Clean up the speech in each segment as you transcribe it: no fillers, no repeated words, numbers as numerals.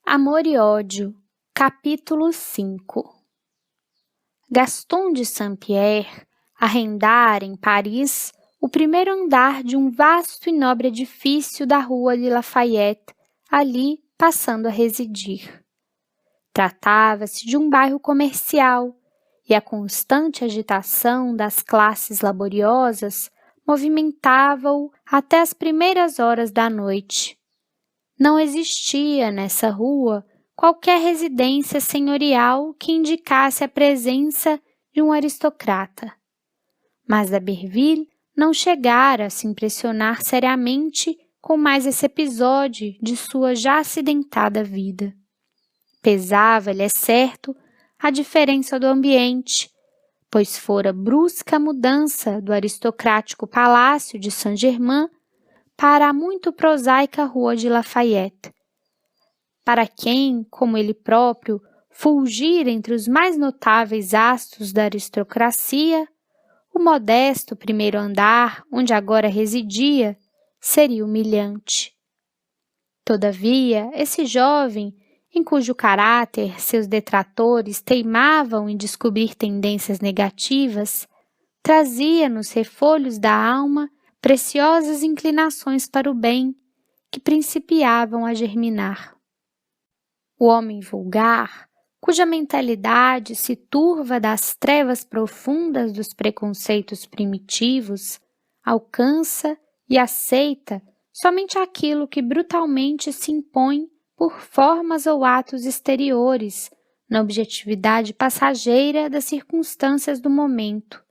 Amor e Ódio, capítulo 5. Gaston de Saint-Pierre arrendara em Paris o primeiro andar de um vasto e nobre edifício da Rua de Lafayette, ali passando a residir. Tratava-se de um bairro comercial, e a constante agitação das classes laboriosas movimentava-o até as primeiras horas da noite. Não existia nessa rua qualquer residência senhorial que indicasse a presença de um aristocrata. Mas d'Aberville não chegara a se impressionar seriamente com mais esse episódio de sua já acidentada vida. Pesava-lhe, é certo, a diferença do ambiente, pois fora brusca a mudança do aristocrático palácio de Saint-Germain para a muito prosaica Rua de Lafayette. Para quem, como ele próprio, fulgira entre os mais notáveis astros da aristocracia, o modesto primeiro andar, onde agora residia, seria humilhante. Todavia, esse jovem, em cujo caráter seus detratores teimavam em descobrir tendências negativas, trazia nos refolhos da alma preciosas inclinações para o bem que principiavam a germinar. O homem vulgar, cuja mentalidade se turva das trevas profundas dos preconceitos primitivos, alcança e aceita somente aquilo que brutalmente se impõe por formas ou atos exteriores, na objetividade passageira das circunstâncias do momento.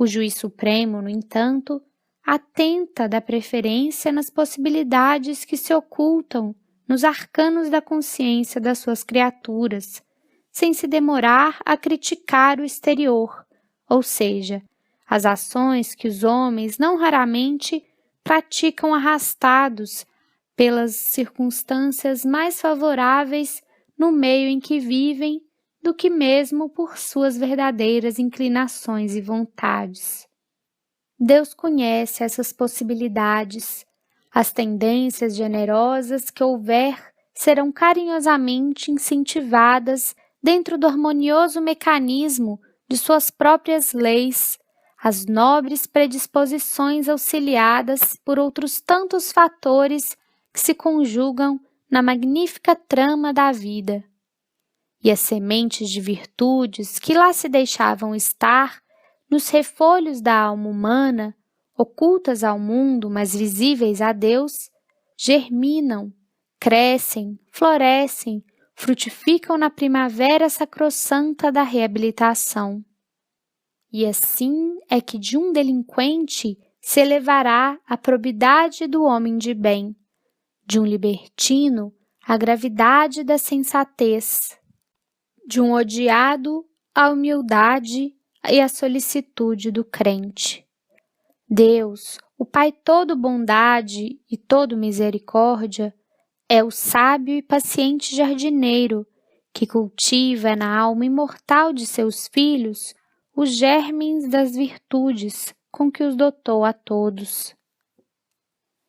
O juiz supremo, no entanto, atenta da preferência nas possibilidades que se ocultam nos arcanos da consciência das suas criaturas, sem se demorar a criticar o exterior, ou seja, as ações que os homens não raramente praticam arrastados pelas circunstâncias mais favoráveis no meio em que vivem do que mesmo por suas verdadeiras inclinações e vontades. Deus conhece essas possibilidades. As tendências generosas que houver serão carinhosamente incentivadas dentro do harmonioso mecanismo de suas próprias leis, as nobres predisposições auxiliadas por outros tantos fatores que se conjugam na magnífica trama da vida. E as sementes de virtudes que lá se deixavam estar, nos refolhos da alma humana, ocultas ao mundo, mas visíveis a Deus, germinam, crescem, florescem, frutificam na primavera sacrossanta da reabilitação. E assim é que de um delinquente se elevará a probidade do homem de bem, de um libertino a gravidade da sensatez, de um odiado a humildade e a solicitude do crente. Deus, o Pai todo bondade e todo misericórdia, é o sábio e paciente jardineiro que cultiva na alma imortal de seus filhos os germes das virtudes com que os dotou a todos.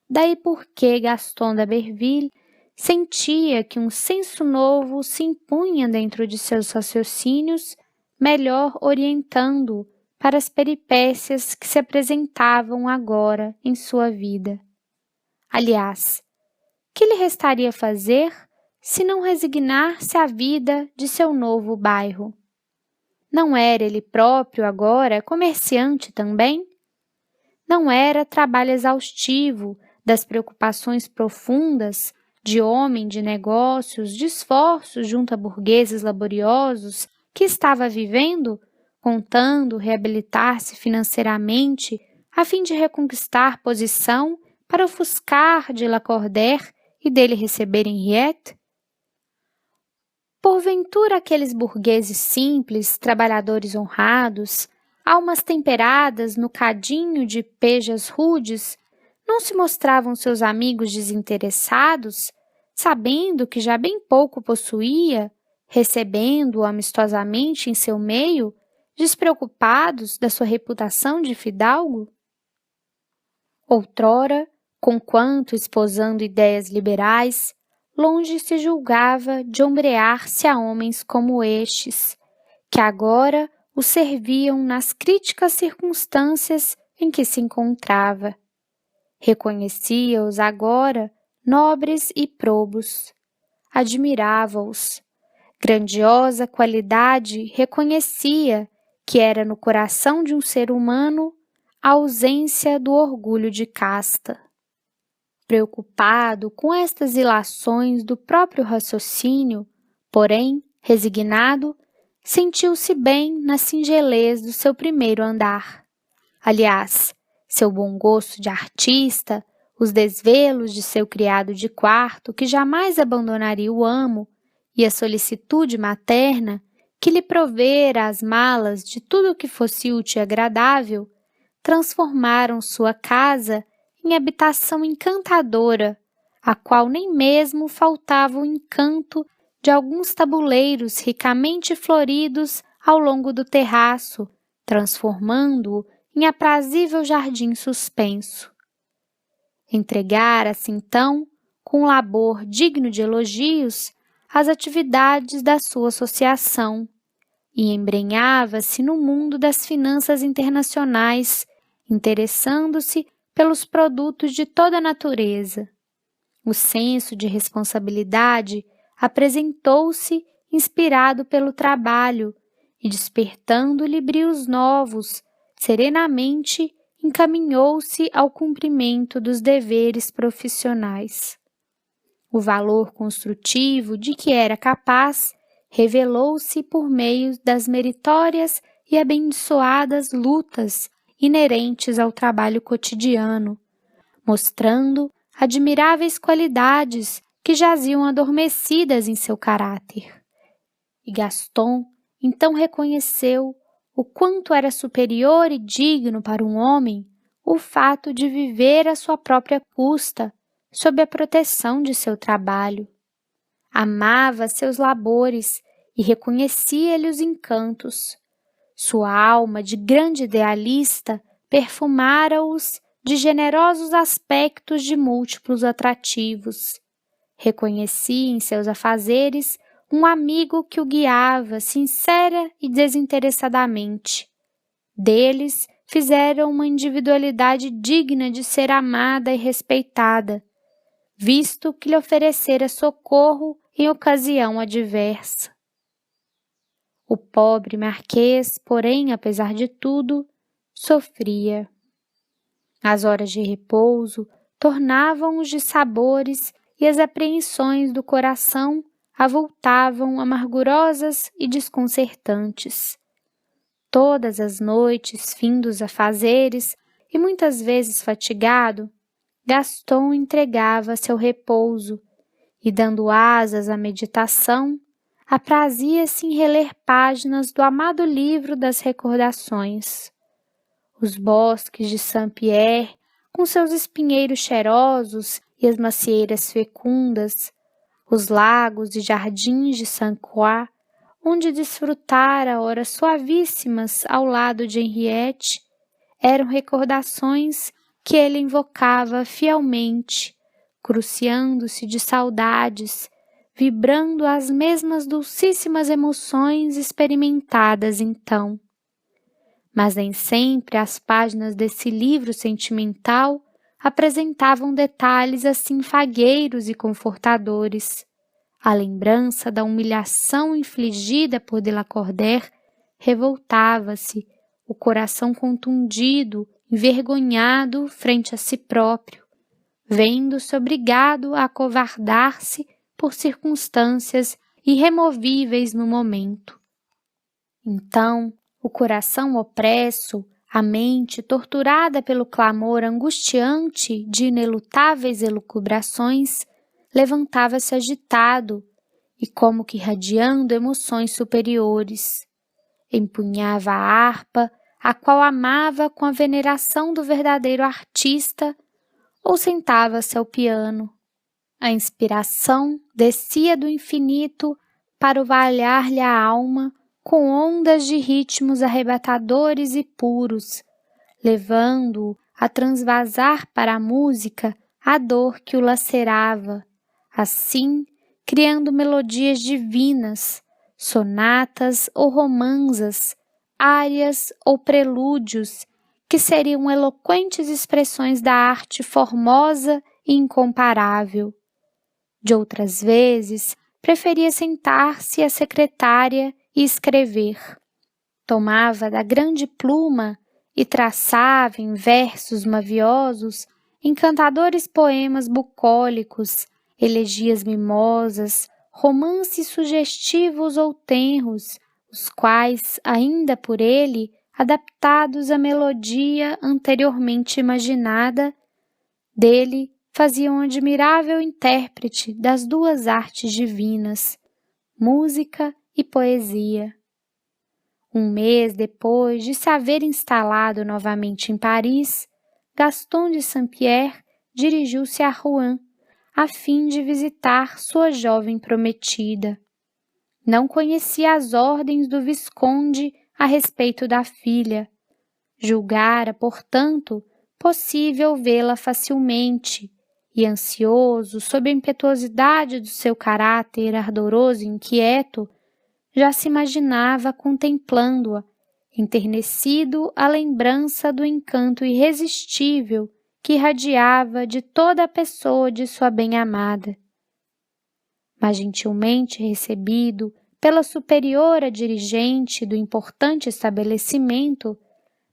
Daí porque Gaston d'Aberville sentia que um senso novo se impunha dentro de seus raciocínios, melhor orientando-o para as peripécias que se apresentavam agora em sua vida. Aliás, que lhe restaria fazer se não resignar-se à vida de seu novo bairro? Não era ele próprio agora comerciante também? Não era trabalho exaustivo das preocupações profundas de homem de negócios, de esforços junto a burgueses laboriosos que estava vivendo, contando reabilitar-se financeiramente a fim de reconquistar posição para ofuscar de Lacordaire e dele receber Henriette? Porventura aqueles burgueses simples, trabalhadores honrados, almas temperadas no cadinho de pejas rudes, não se mostravam seus amigos desinteressados, sabendo que já bem pouco possuía, recebendo-o amistosamente em seu meio, despreocupados da sua reputação de fidalgo? Outrora, conquanto esposando ideias liberais, longe se julgava de ombrear-se a homens como estes, que agora o serviam nas críticas circunstâncias em que se encontrava. Reconhecia-os agora nobres e probos. Admirava-os. Grandiosa qualidade reconhecia que era no coração de um ser humano a ausência do orgulho de casta. Preocupado com estas ilações do próprio raciocínio, porém, resignado, sentiu-se bem na singelez do seu primeiro andar. Aliás, seu bom gosto de artista, os desvelos de seu criado de quarto, que jamais abandonaria o amo, e a solicitude materna, que lhe provera as malas de tudo o que fosse útil e agradável, transformaram sua casa em habitação encantadora, a qual nem mesmo faltava o encanto de alguns tabuleiros ricamente floridos ao longo do terraço, transformando-o em aprazível jardim suspenso. Entregara-se então, com labor digno de elogios, às atividades da sua associação e embrenhava-se no mundo das finanças internacionais, interessando-se pelos produtos de toda a natureza. O senso de responsabilidade apresentou-se inspirado pelo trabalho e, despertando-lhe brios novos, serenamente encaminhou-se ao cumprimento dos deveres profissionais. O valor construtivo de que era capaz revelou-se por meio das meritórias e abençoadas lutas inerentes ao trabalho cotidiano, mostrando admiráveis qualidades que jaziam adormecidas em seu caráter. E Gaston então reconheceu o quanto era superior e digno para um homem o fato de viver à sua própria custa, sob a proteção de seu trabalho. Amava seus labores e reconhecia-lhe os encantos. Sua alma de grande idealista perfumara-os de generosos aspectos de múltiplos atrativos. Reconhecia em seus afazeres um amigo que o guiava sincera e desinteressadamente. Deles fizeram uma individualidade digna de ser amada e respeitada, visto que lhe oferecera socorro em ocasião adversa. O pobre marquês, porém, apesar de tudo, sofria. As horas de repouso tornavam-os de sabores e as apreensões do coração avultavam amargurosas e desconcertantes. Todas as noites, findos afazeres e muitas vezes fatigado, Gaston entregava-se ao repouso e, dando asas à meditação, aprazia-se em reler páginas do amado livro das recordações. Os bosques de Saint-Pierre, com seus espinheiros cheirosos e as macieiras fecundas, os lagos e jardins de Sainte-Croix, onde desfrutara horas suavíssimas ao lado de Henriette, eram recordações que ele invocava fielmente, cruciando-se de saudades, vibrando as mesmas dulcíssimas emoções experimentadas então. Mas nem sempre as páginas desse livro sentimental apresentavam detalhes assim fagueiros e confortadores. A lembrança da humilhação infligida por Delacordaire revoltava-se, o coração contundido, envergonhado frente a si próprio, vendo-se obrigado a acovardar-se por circunstâncias irremovíveis no momento. Então, o coração opresso, a mente torturada pelo clamor angustiante de inelutáveis elucubrações, levantava-se agitado e como que irradiando emoções superiores. Empunhava a harpa, a qual amava com a veneração do verdadeiro artista, ou sentava-se ao piano. A inspiração descia do infinito para orvalhar-lhe a alma com ondas de ritmos arrebatadores e puros, levando-o a transvasar para a música a dor que o lacerava, assim criando melodias divinas, sonatas ou romanzas, árias ou prelúdios, que seriam eloquentes expressões da arte formosa e incomparável. De outras vezes, preferia sentar-se à secretária e escrever. Tomava da grande pluma e traçava em versos maviosos encantadores poemas bucólicos, elegias mimosas, romances sugestivos ou tenros, os quais, ainda por ele, adaptados à melodia anteriormente imaginada, dele faziam um admirável intérprete das duas artes divinas, música e poesia. Um mês depois de se haver instalado novamente em Paris, Gaston de Saint-Pierre dirigiu-se a Rouen, a fim de visitar sua jovem prometida. Não conhecia as ordens do Visconde a respeito da filha. Julgara, portanto, possível vê-la facilmente, e ansioso sob a impetuosidade do seu caráter ardoroso e inquieto, já se imaginava contemplando-a, enternecido à lembrança do encanto irresistível que irradiava de toda a pessoa de sua bem-amada. Mas gentilmente recebido pela superiora dirigente do importante estabelecimento,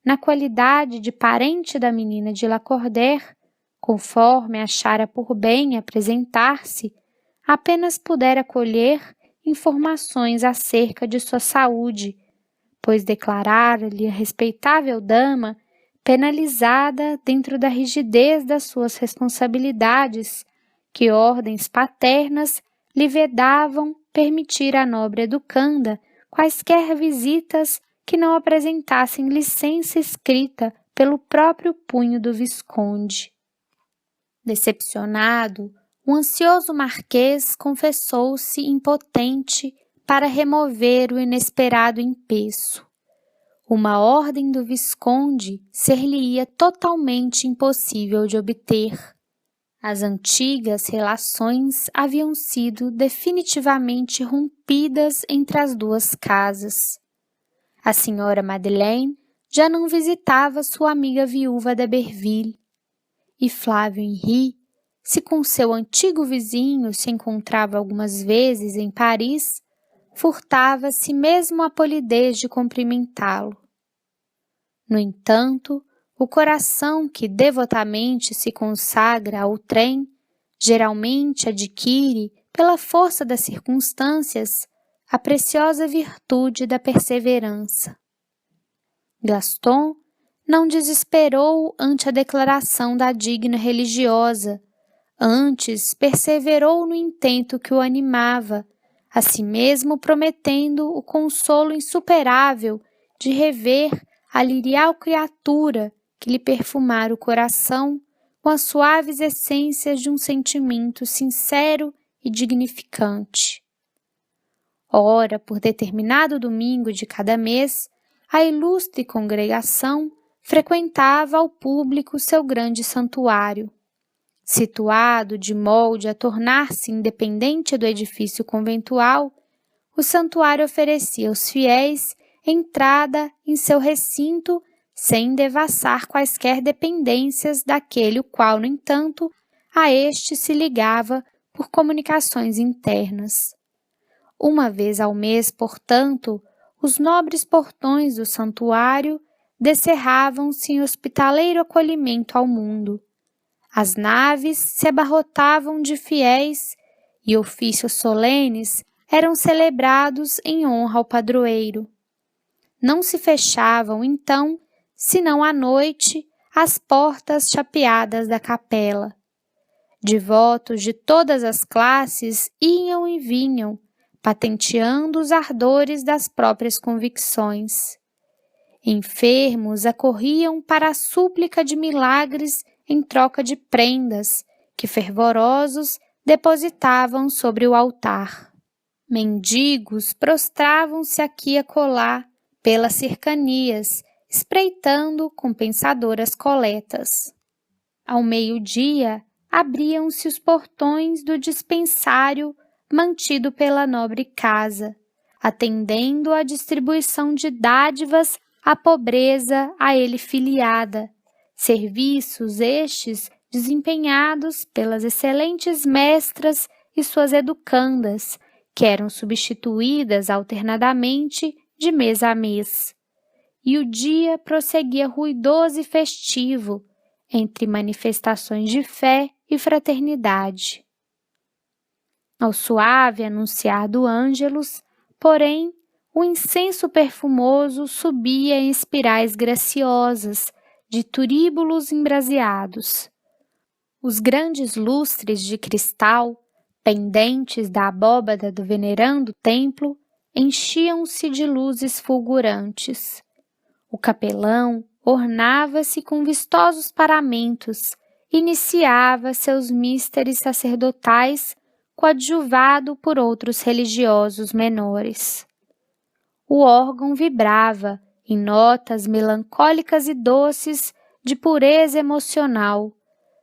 na qualidade de parente da menina de Lacordaire, conforme achara por bem apresentar-se, apenas pudera colher informações acerca de sua saúde, pois declarara-lhe a respeitável dama, penalizada dentro da rigidez das suas responsabilidades, que ordens paternas lhe vedavam permitir à nobre educanda quaisquer visitas que não apresentassem licença escrita pelo próprio punho do Visconde. Decepcionado, o ansioso marquês confessou-se impotente para remover o inesperado empeço. Uma ordem do Visconde ser-lhe-ia totalmente impossível de obter. As antigas relações haviam sido definitivamente rompidas entre as duas casas. A senhora Madeleine já não visitava sua amiga viúva d'Aberville, e Flávio Henri, se com seu antigo vizinho se encontrava algumas vezes em Paris, furtava-se mesmo a polidez de cumprimentá-lo. No entanto, o coração que devotamente se consagra ao trem geralmente adquire, pela força das circunstâncias, a preciosa virtude da perseverança. Gaston não desesperou ante a declaração da digna religiosa, antes perseverou no intento que o animava, a si mesmo prometendo o consolo insuperável de rever a lirial criatura que lhe perfumara o coração com as suaves essências de um sentimento sincero e dignificante. Ora, por determinado domingo de cada mês, a ilustre congregação frequentava ao público seu grande santuário. Situado de molde a tornar-se independente do edifício conventual, o santuário oferecia aos fiéis entrada em seu recinto sem devassar quaisquer dependências daquele o qual, no entanto, a este se ligava por comunicações internas. Uma vez ao mês, portanto, os nobres portões do santuário descerravam-se em hospitaleiro acolhimento ao mundo. As naves se abarrotavam de fiéis e ofícios solenes eram celebrados em honra ao padroeiro. Não se fechavam, então, senão à noite, as portas chapeadas da capela. Devotos de todas as classes iam e vinham, patenteando os ardores das próprias convicções. Enfermos acorriam para a súplica de milagres em troca de prendas que fervorosos depositavam sobre o altar. Mendigos prostravam-se aqui e acolá pelas cercanias, espreitando compensadoras coletas. Ao meio-dia, abriam-se os portões do dispensário mantido pela nobre casa, atendendo à distribuição de dádivas à pobreza a ele filiada, serviços estes desempenhados pelas excelentes mestras e suas educandas, que eram substituídas alternadamente de mês a mês. E o dia prosseguia ruidoso e festivo, entre manifestações de fé e fraternidade. Ao suave anunciar do Ângelus, porém, o incenso perfumoso subia em espirais graciosas, de turíbulos embraseados. Os grandes lustres de cristal, pendentes da abóbada do venerando templo, enchiam-se de luzes fulgurantes. O capelão ornava-se com vistosos paramentos, iniciava seus místeres sacerdotais coadjuvado por outros religiosos menores. O órgão vibrava em notas melancólicas e doces de pureza emocional,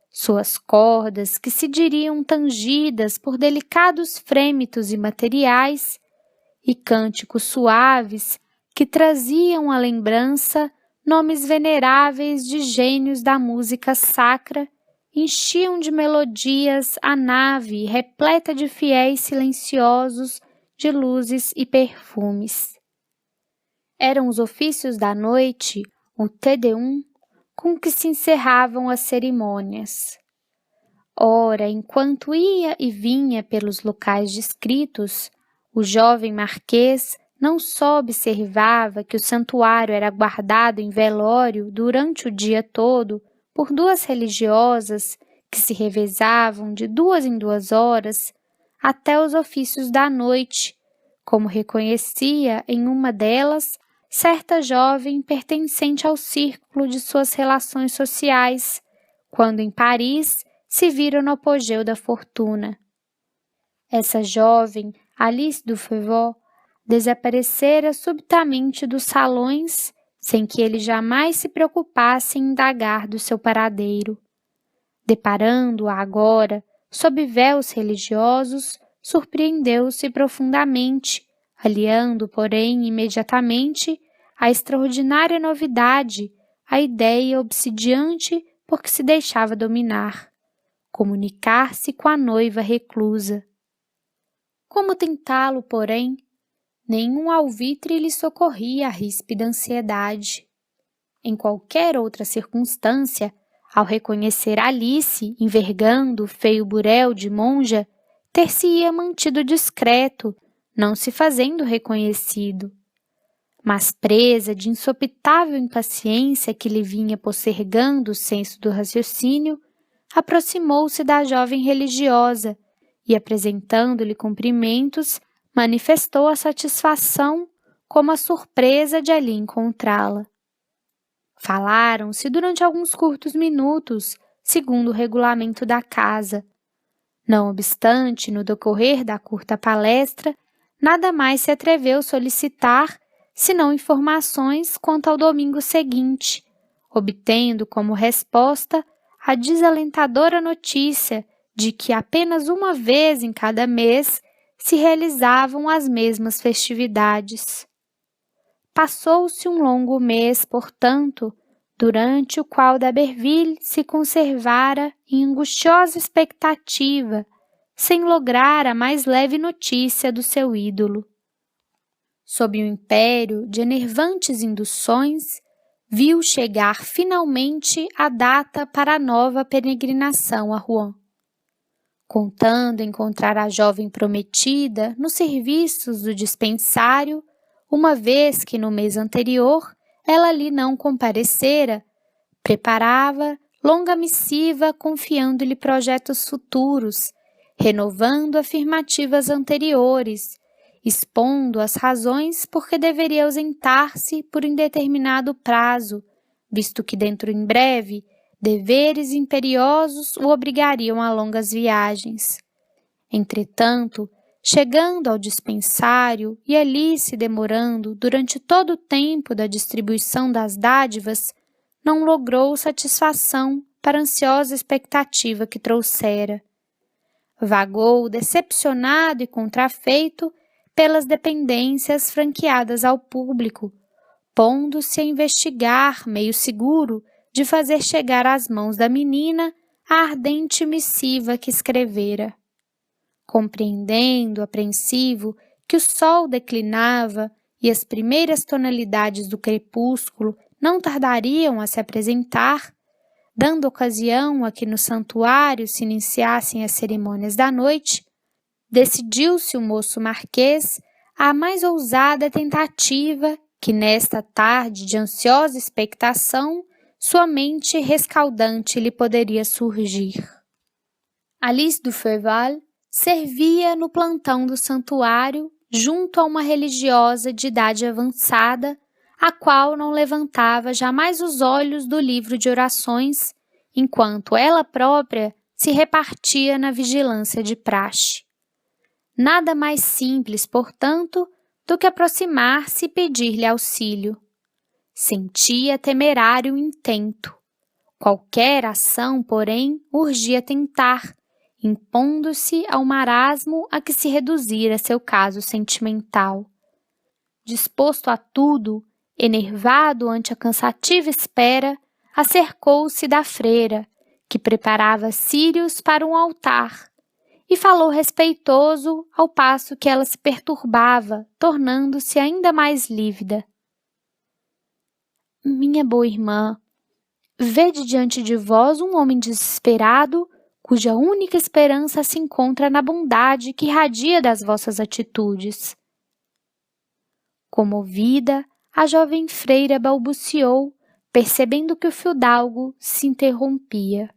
suas cordas, que se diriam tangidas por delicados frêmitos imateriais, e cânticos suaves que traziam à lembrança nomes veneráveis de gênios da música sacra, enchiam de melodias a nave repleta de fiéis silenciosos, de luzes e perfumes. Eram os ofícios da noite, o Te Deum, com que se encerravam as cerimônias. Ora, enquanto ia e vinha pelos locais descritos, o jovem marquês não só observava que o santuário era guardado em velório durante o dia todo por duas religiosas que se revezavam de 2 em 2 horas até os ofícios da noite, como reconhecia em uma delas certa jovem pertencente ao círculo de suas relações sociais, quando em Paris se viram no apogeu da fortuna. Essa jovem, Alice Dufeval, desaparecera subitamente dos salões sem que ele jamais se preocupasse em indagar do seu paradeiro. Deparando-a agora, sob véus religiosos, surpreendeu-se profundamente, aliando, porém, imediatamente a extraordinária novidade, a ideia obsidiante por que se deixava dominar, comunicar-se com a noiva reclusa. Como tentá-lo, porém? Nenhum alvitre lhe socorria a ríspida ansiedade. Em qualquer outra circunstância, ao reconhecer Alice envergando o feio burel de monja, ter-se-ia mantido discreto, não se fazendo reconhecido. Mas presa de insopitável impaciência que lhe vinha postergando o senso do raciocínio, aproximou-se da jovem religiosa e, apresentando-lhe cumprimentos, manifestou a satisfação como a surpresa de ali encontrá-la. Falaram-se durante alguns curtos minutos, segundo o regulamento da casa. Não obstante, no decorrer da curta palestra, nada mais se atreveu solicitar, senão informações quanto ao domingo seguinte, obtendo como resposta a desalentadora notícia de que apenas uma vez em cada mês se realizavam as mesmas festividades. Passou-se um longo mês, portanto, durante o qual D'Aberville se conservara em angustiosa expectativa, sem lograr a mais leve notícia do seu ídolo. Sob o império de enervantes induções, viu chegar finalmente a data para a nova peregrinação a Rouen. Contando encontrar a jovem prometida nos serviços do dispensário, uma vez que no mês anterior ela lhe não comparecera, preparava longa missiva confiando-lhe projetos futuros, renovando afirmativas anteriores, expondo as razões por que deveria ausentar-se por indeterminado prazo, visto que dentro em breve deveres imperiosos o obrigariam a longas viagens. Entretanto, chegando ao dispensário e ali se demorando durante todo o tempo da distribuição das dádivas, não logrou satisfação para a ansiosa expectativa que trouxera. Vagou, decepcionado e contrafeito, pelas dependências franqueadas ao público, pondo-se a investigar, meio seguro, de fazer chegar às mãos da menina a ardente missiva que escrevera. Compreendendo, apreensivo, que o sol declinava e as primeiras tonalidades do crepúsculo não tardariam a se apresentar, dando ocasião a que no santuário se iniciassem as cerimônias da noite, decidiu-se o moço marquês à mais ousada tentativa que nesta tarde de ansiosa expectação sua mente rescaldante lhe poderia surgir. Alice du Feuval servia no plantão do santuário junto a uma religiosa de idade avançada, a qual não levantava jamais os olhos do livro de orações, enquanto ela própria se repartia na vigilância de praxe. Nada mais simples, portanto, do que aproximar-se e pedir-lhe auxílio. Sentia temerário intento. Qualquer ação, porém, urgia tentar, impondo-se ao marasmo a que se reduzira seu caso sentimental. Disposto a tudo, enervado ante a cansativa espera, acercou-se da freira, que preparava círios para um altar, e falou respeitoso ao passo que ela se perturbava, tornando-se ainda mais lívida. Minha boa irmã, vede diante de vós um homem desesperado, cuja única esperança se encontra na bondade que irradia das vossas atitudes. Comovida, a jovem freira balbuciou, percebendo que o fidalgo se interrompia.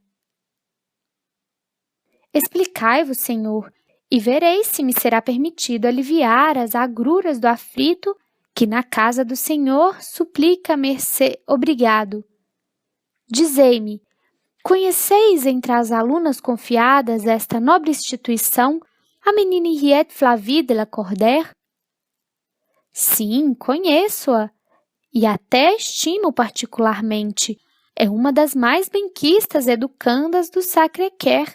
Explicai-vos, Senhor, e vereis se me será permitido aliviar as agruras do aflito que na casa do Senhor suplica mercê obrigado. Dizei-me, conheceis entre as alunas confiadas esta nobre instituição a menina Henriette Flavie de la Cordaire? Sim, conheço-a, e até estimo particularmente. É uma das mais benquistas educandas do Sacré-Cœur.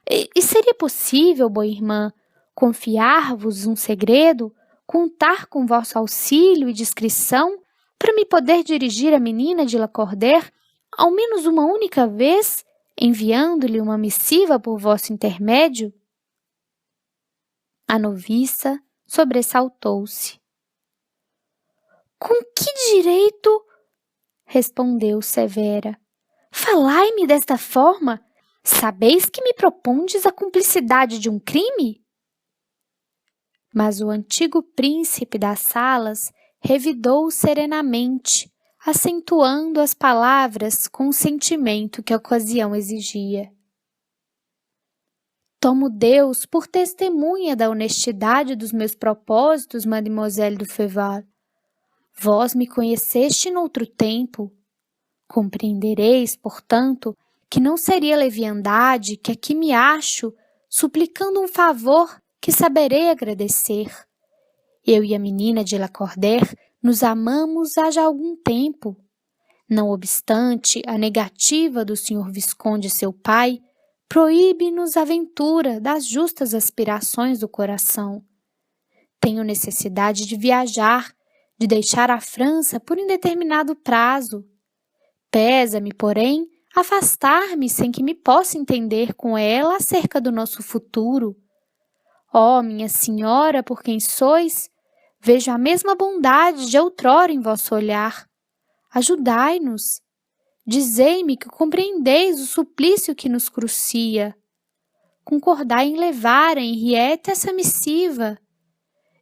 E seria possível, boa irmã, confiar-vos um segredo, contar com vosso auxílio e discrição para me poder dirigir à menina de la Cordaire ao menos uma única vez, enviando-lhe uma missiva por vosso intermédio? A noviça sobressaltou-se. Com que direito? Respondeu severa. Falai-me desta forma? Sabeis que me propondes a cumplicidade de um crime? Mas o antigo príncipe das salas revidou serenamente, acentuando as palavras com o sentimento que a ocasião exigia. Tomo Deus por testemunha da honestidade dos meus propósitos, Mademoiselle du Feuval. Vós me conheceste noutro tempo. Compreendereis, portanto, que não seria leviandade que aqui me acho, suplicando um favor que saberei agradecer. Eu e a menina de la Cordaire nos amamos há já algum tempo. Não obstante, a negativa do Sr. Visconde seu pai proíbe-nos a ventura das justas aspirações do coração. Tenho necessidade de viajar, de deixar a França por indeterminado prazo. Pesa-me, porém, afastar-me sem que me possa entender com ela acerca do nosso futuro. Ó, minha senhora, por quem sois, vejo a mesma bondade de outrora em vosso olhar. Ajudai-nos. Dizei-me que compreendeis o suplício que nos crucia. Concordai em levar a Henriette essa missiva.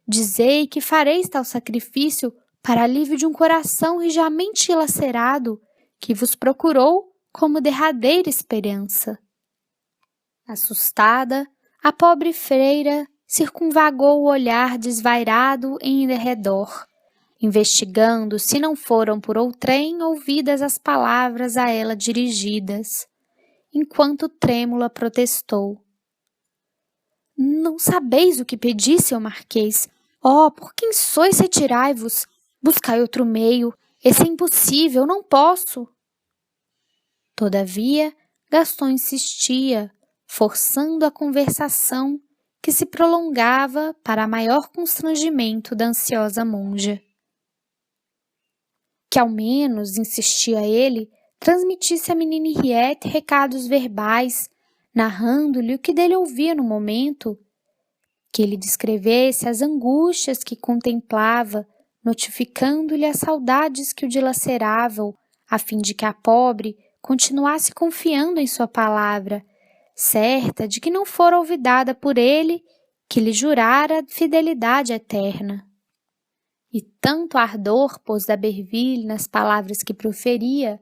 Dizei que fareis tal sacrifício para alívio de um coração rijamente lacerado que vos procurou como derradeira esperança. Assustada, a pobre freira circunvagou o olhar desvairado em derredor, investigando se não foram por outrem ouvidas as palavras a ela dirigidas, enquanto trêmula protestou. Não sabeis o que pedi, seu marquês. Oh, por quem sois, retirai-vos. Buscai outro meio. Esse é impossível, não posso. Todavia, Gaston insistia, forçando a conversação que se prolongava para maior constrangimento da ansiosa monja. Que ao menos, insistia ele, transmitisse à menina Henriette recados verbais, narrando-lhe o que dele ouvia no momento, que ele descrevesse as angústias que contemplava, notificando-lhe as saudades que o dilaceravam, a fim de que a pobre continuasse confiando em sua palavra, certa de que não fora olvidada por ele, que lhe jurara fidelidade eterna. E tanto ardor pôs d'Aberville nas palavras que proferia,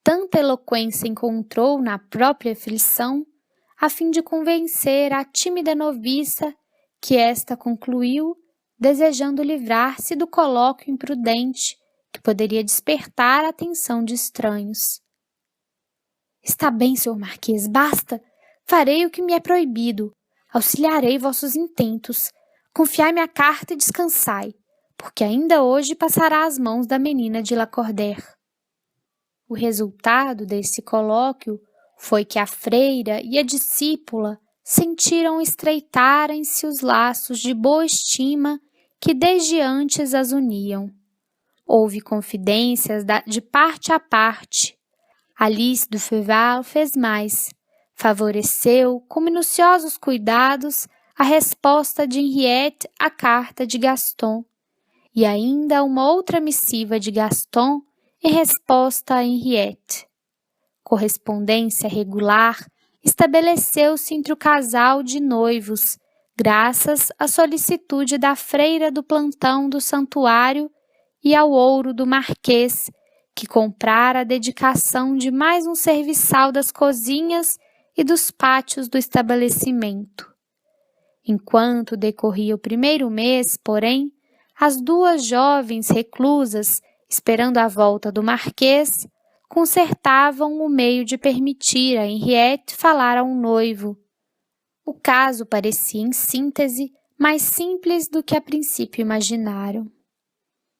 tanta eloquência encontrou na própria aflição, a fim de convencer a tímida noviça, que esta concluiu, desejando livrar-se do colóquio imprudente que poderia despertar a atenção de estranhos. Está bem, senhor Marquês, basta! Farei o que me é proibido. Auxiliarei vossos intentos. Confiai-me a carta e descansai, porque ainda hoje passará às mãos da menina de Lacordaire. O resultado desse colóquio foi que a freira e a discípula sentiram estreitarem-se os laços de boa estima que desde antes as uniam. Houve confidências de parte a parte. Alice du Feuval fez mais. Favoreceu, com minuciosos cuidados, a resposta de Henriette à carta de Gaston, e ainda uma outra missiva de Gaston em resposta a Henriette. Correspondência regular estabeleceu-se entre o casal de noivos, graças à solicitude da freira do plantão do santuário e ao ouro do marquês, que comprara a dedicação de mais um serviçal das cozinhas e dos pátios do estabelecimento. Enquanto decorria o primeiro mês, porém, as duas jovens reclusas, esperando a volta do marquês, concertavam o meio de permitir a Henriette falar a um noivo. O caso parecia, em síntese, mais simples do que a princípio imaginaram.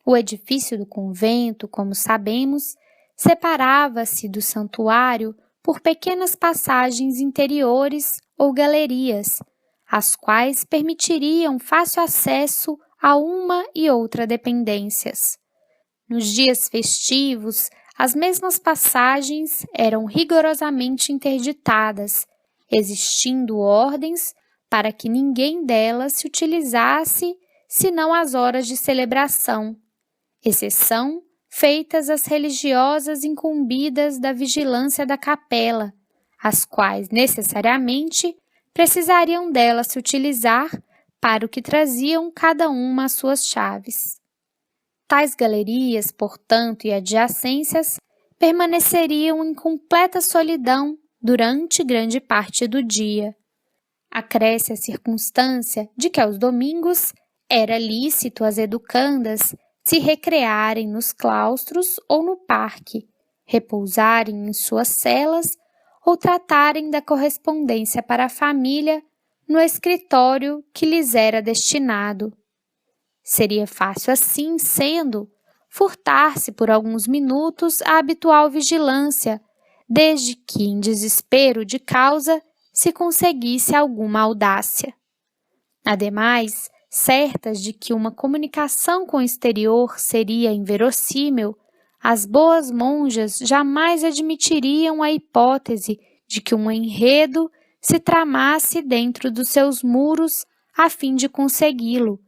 O edifício do convento, como sabemos, separava-se do santuário por pequenas passagens interiores ou galerias, as quais permitiriam fácil acesso a uma e outra dependências. Nos dias festivos, as mesmas passagens eram rigorosamente interditadas, existindo ordens para que ninguém delas se utilizasse senão às horas de celebração, exceção feitas às religiosas incumbidas da vigilância da capela, as quais necessariamente precisariam dela se utilizar para o que traziam cada uma as suas chaves. Tais galerias, portanto, e adjacências permaneceriam em completa solidão durante grande parte do dia. Acresce a circunstância de que aos domingos era lícito às educandas se recrearem nos claustros ou no parque, repousarem em suas celas ou tratarem da correspondência para a família no escritório que lhes era destinado. Seria fácil assim, sendo, furtar-se por alguns minutos à habitual vigilância, desde que, em desespero de causa, se conseguisse alguma audácia. Ademais, certas de que uma comunicação com o exterior seria inverossímil, as boas monjas jamais admitiriam a hipótese de que um enredo se tramasse dentro dos seus muros a fim de consegui-lo,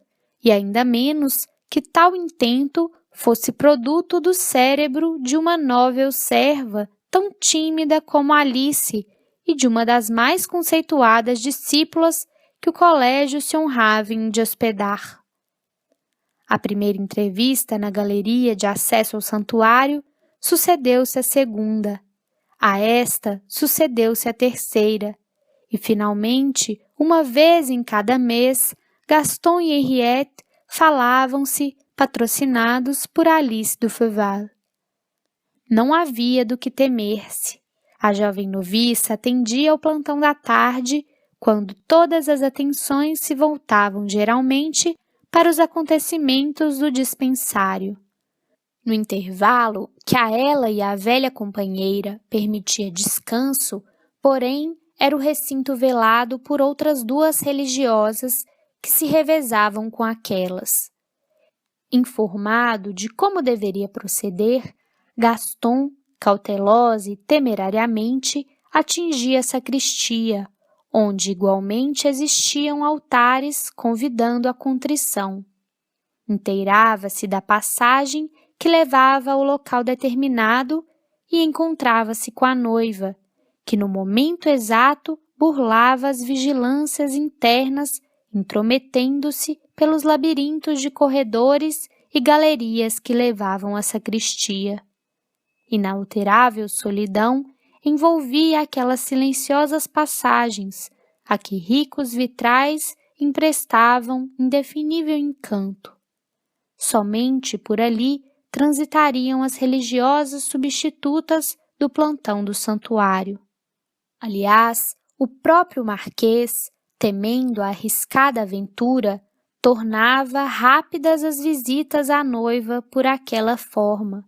e ainda menos que tal intento fosse produto do cérebro de uma nóvel serva tão tímida como Alice e de uma das mais conceituadas discípulas que o colégio se honrava em de hospedar. A primeira entrevista na galeria de acesso ao santuário sucedeu-se à segunda, a esta sucedeu-se a terceira, e finalmente, uma vez em cada mês, Gaston e Henriette falavam-se, patrocinados por Alice du Feuval. Não havia do que temer-se. A jovem noviça atendia ao plantão da tarde, quando todas as atenções se voltavam geralmente para os acontecimentos do dispensário. No intervalo que a ela e à velha companheira permitia descanso, porém, era o recinto velado por outras duas religiosas que se revezavam com aquelas. Informado de como deveria proceder, Gaston, cautelosa e temerariamente, atingia a sacristia, onde igualmente existiam altares convidando à contrição. Inteirava-se da passagem que levava ao local determinado e encontrava-se com a noiva, que no momento exato burlava as vigilâncias internas, intrometendo-se pelos labirintos de corredores e galerias que levavam à sacristia. Inalterável solidão envolvia aquelas silenciosas passagens, a que ricos vitrais emprestavam indefinível encanto. Somente por ali transitariam as religiosas substitutas do plantão do santuário. Aliás, o próprio marquês, temendo a arriscada aventura, tornava rápidas as visitas à noiva por aquela forma.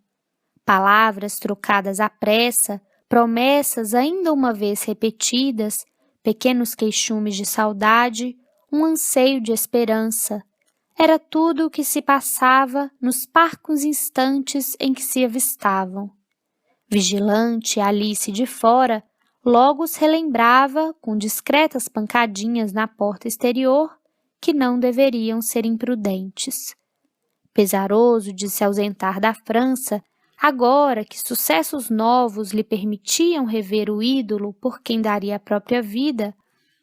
Palavras trocadas à pressa, promessas ainda uma vez repetidas, pequenos queixumes de saudade, um anseio de esperança. Era tudo o que se passava nos parcos instantes em que se avistavam. Vigilante, Alice de fora, logo os relembrava, com discretas pancadinhas na porta exterior, que não deveriam ser imprudentes. Pesaroso de se ausentar da França, agora que sucessos novos lhe permitiam rever o ídolo por quem daria a própria vida,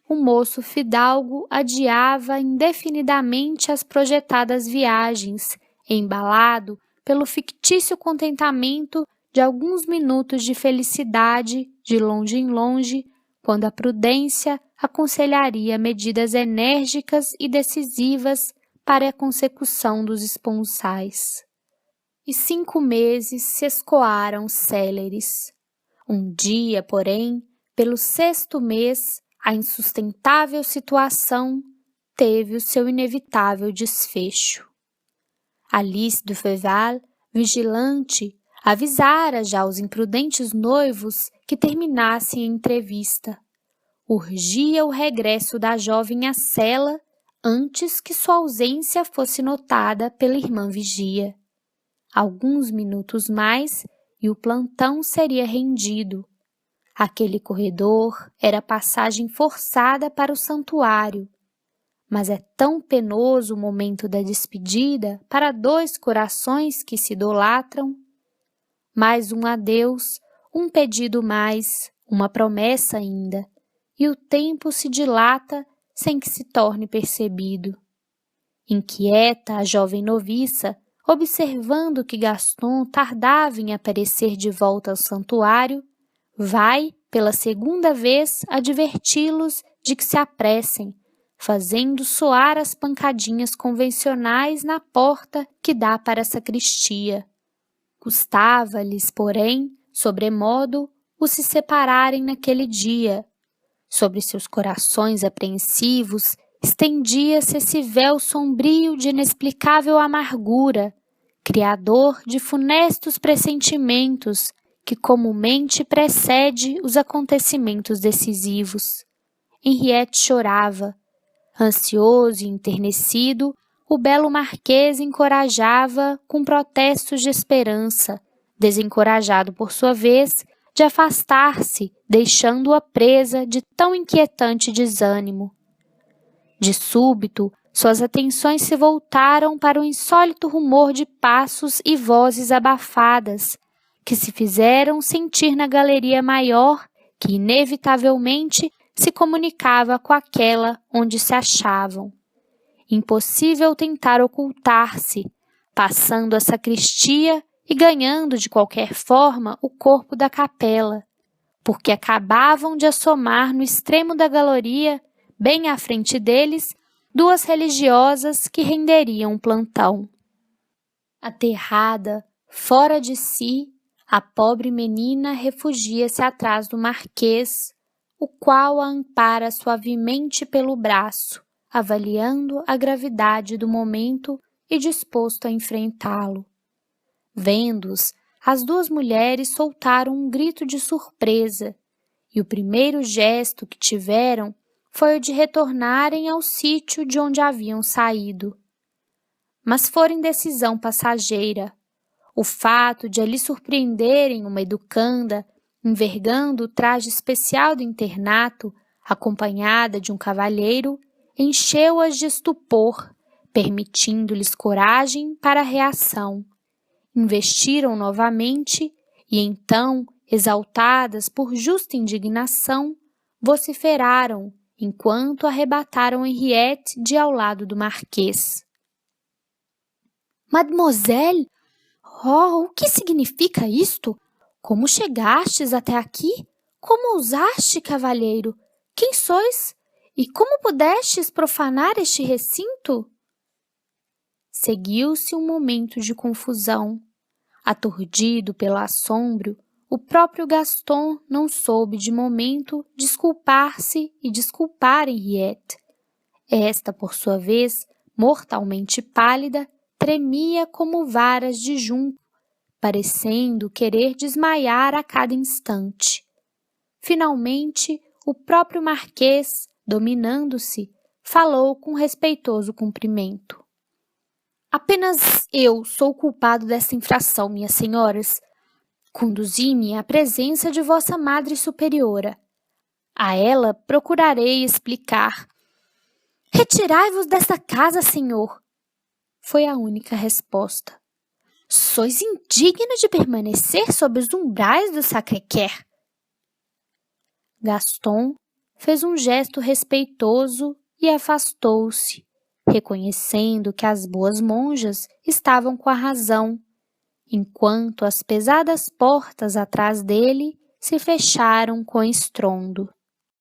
o moço fidalgo adiava indefinidamente as projetadas viagens, embalado pelo fictício contentamento de alguns minutos de felicidade de longe em longe, quando a prudência aconselharia medidas enérgicas e decisivas para a consecução dos esponsais. E 5 meses se escoaram céleres. Um dia, porém, pelo 6º mês, a insustentável situação teve o seu inevitável desfecho. Alice du Feval, vigilante, avisara já os imprudentes noivos que terminassem a entrevista. Urgia o regresso da jovem à cela antes que sua ausência fosse notada pela irmã vigia. Alguns minutos mais e o plantão seria rendido. Aquele corredor era passagem forçada para o santuário, mas é tão penoso o momento da despedida para 2 corações que se idolatram. Mais um adeus, um pedido mais, uma promessa ainda, e o tempo se dilata sem que se torne percebido. Inquieta a jovem noviça, observando que Gaston tardava em aparecer de volta ao santuário, vai, pela 2ª vez, adverti-los de que se apressem, fazendo soar as pancadinhas convencionais na porta que dá para a sacristia. Custava-lhes, porém, sobremodo, o se separarem naquele dia. Sobre seus corações apreensivos estendia-se esse véu sombrio de inexplicável amargura, criador de funestos pressentimentos que comumente precede os acontecimentos decisivos. Henriette chorava. Ansioso e enternecido, o belo marquês encorajava com protestos de esperança, desencorajado por sua vez de afastar-se, deixando-a presa de tão inquietante desânimo. De súbito, suas atenções se voltaram para o insólito rumor de passos e vozes abafadas, que se fizeram sentir na galeria maior, que inevitavelmente se comunicava com aquela onde se achavam. Impossível tentar ocultar-se, passando a sacristia e ganhando de qualquer forma o corpo da capela, porque acabavam de assomar no extremo da galeria, bem à frente deles, 2 religiosas que renderiam um plantão. Aterrada, fora de si, a pobre menina refugia-se atrás do marquês, o qual a ampara suavemente pelo braço, avaliando a gravidade do momento e disposto a enfrentá-lo. Vendo-os, as duas mulheres soltaram um grito de surpresa, e o primeiro gesto que tiveram foi o de retornarem ao sítio de onde haviam saído. Mas fora indecisão passageira. O fato de ali surpreenderem uma educanda envergando o traje especial do internato, acompanhada de um cavalheiro, encheu-as de estupor, permitindo-lhes coragem para a reação. Investiram novamente e então, exaltadas por justa indignação, vociferaram enquanto arrebataram Henriette de ao lado do marquês. Mademoiselle, oh, o que significa isto? Como chegastes até aqui? Como ousaste, cavalheiro? Quem sois? E como pudestes profanar este recinto? Seguiu-se um momento de confusão. Aturdido pelo assombro, o próprio Gaston não soube de momento desculpar-se e desculpar Henriette. Esta, por sua vez, mortalmente pálida, tremia como varas de junco, parecendo querer desmaiar a cada instante. Finalmente, o próprio marquês, dominando-se, falou com respeitoso cumprimento. Apenas eu sou o culpado desta infração, minhas senhoras. Conduzi-me à presença de vossa Madre Superiora. A ela procurarei explicar. Retirai-vos desta casa, senhor, foi a única resposta. Sois indigno de permanecer sob os umbrais do Sacré-Cœur. Gaston fez um gesto respeitoso e afastou-se, reconhecendo que as boas monjas estavam com a razão, enquanto as pesadas portas atrás dele se fecharam com estrondo.